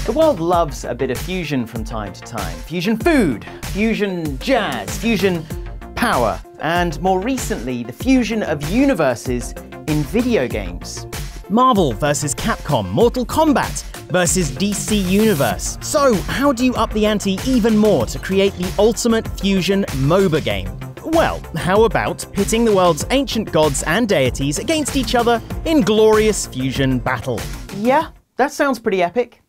The world loves a bit of fusion from time to time. Fusion food, fusion jazz, fusion power, and more recently, the fusion of universes in video games. Marvel versus Capcom, Mortal Kombat versus DC Universe. So, how do you up the ante even more to create the ultimate fusion MOBA game? Well, how about pitting the world's ancient gods and deities against each other in glorious fusion battle? Yeah, that sounds pretty epic.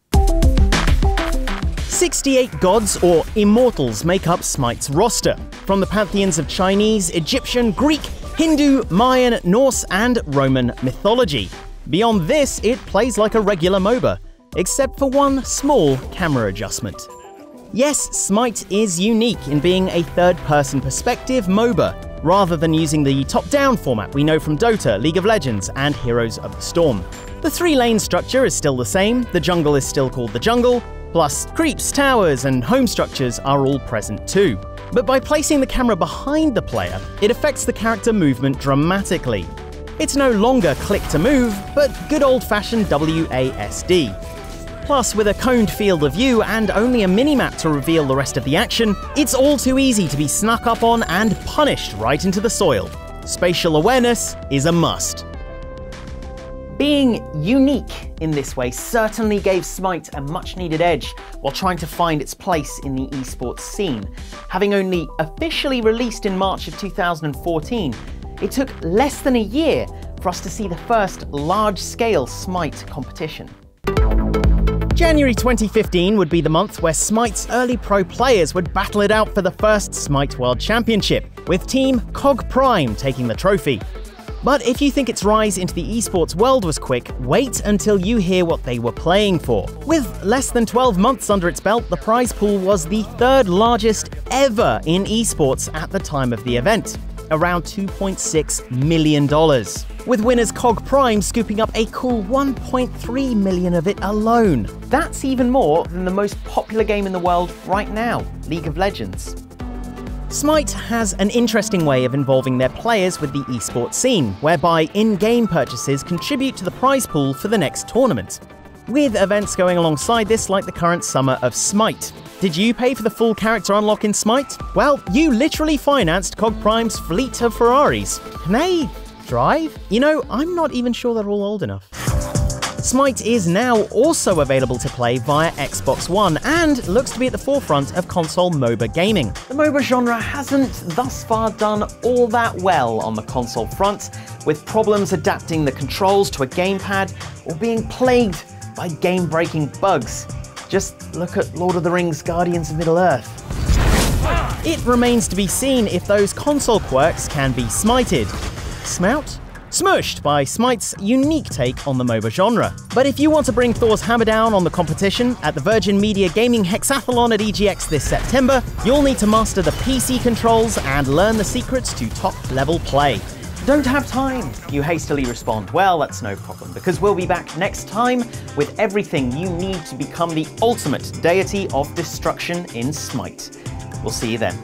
68 gods or immortals make up Smite's roster, from the pantheons of Chinese, Egyptian, Greek, Hindu, Mayan, Norse, and Roman mythology. Beyond this, it plays like a regular MOBA, except for one small camera adjustment. Yes, Smite is unique in being a third-person perspective MOBA, rather than using the top-down format we know from Dota, League of Legends, and Heroes of the Storm. The three-lane structure is still the same, the jungle is still called the jungle, plus creeps, towers, and home structures are all present too. But by placing the camera behind the player, it affects the character movement dramatically. It's no longer click to move, but good old-fashioned WASD. Plus, with a coned field of view and only a minimap to reveal the rest of the action, it's all too easy to be snuck up on and punished right into the soil. Spatial awareness is a must. Being unique in this way certainly gave Smite a much-needed edge while trying to find its place in the esports scene. Having only officially released in March of 2014, it took less than a year for us to see the first large-scale Smite competition. January 2015 would be the month where Smite's early pro players would battle it out for the first Smite World Championship, with Team Cog Prime taking the trophy. But if you think its rise into the esports world was quick, wait until you hear what they were playing for. With less than 12 months under its belt, the prize pool was the third largest ever in esports at the time of the event, around $2.6 million, with winners Cog Prime scooping up a cool $1.3 million of it alone. That's even more than the most popular game in the world right now, League of Legends. Smite has an interesting way of involving their players with the esports scene, whereby in-game purchases contribute to the prize pool for the next tournament, with events going alongside this like the current Summer of Smite. Did you pay for the full character unlock in Smite? Well, you literally financed Cog Prime's fleet of Ferraris. Can they drive? You know, I'm not even sure they're all old enough. Smite is now also available to play via Xbox One and looks to be at the forefront of console MOBA gaming. The MOBA genre hasn't thus far done all that well on the console front, with problems adapting the controls to a gamepad or being plagued by game-breaking bugs. Just look at Lord of the Rings Guardians of Middle-earth. It remains to be seen if those console quirks can be smited. Smout? Smushed by Smite's unique take on the MOBA genre. But if you want to bring Thor's hammer down on the competition at the Virgin Media Gaming Hexathlon at EGX this September, you'll need to master the PC controls and learn the secrets to top-level play. Don't have time, you hastily respond. Well, that's no problem, because we'll be back next time with everything you need to become the ultimate deity of destruction in Smite. We'll see you then.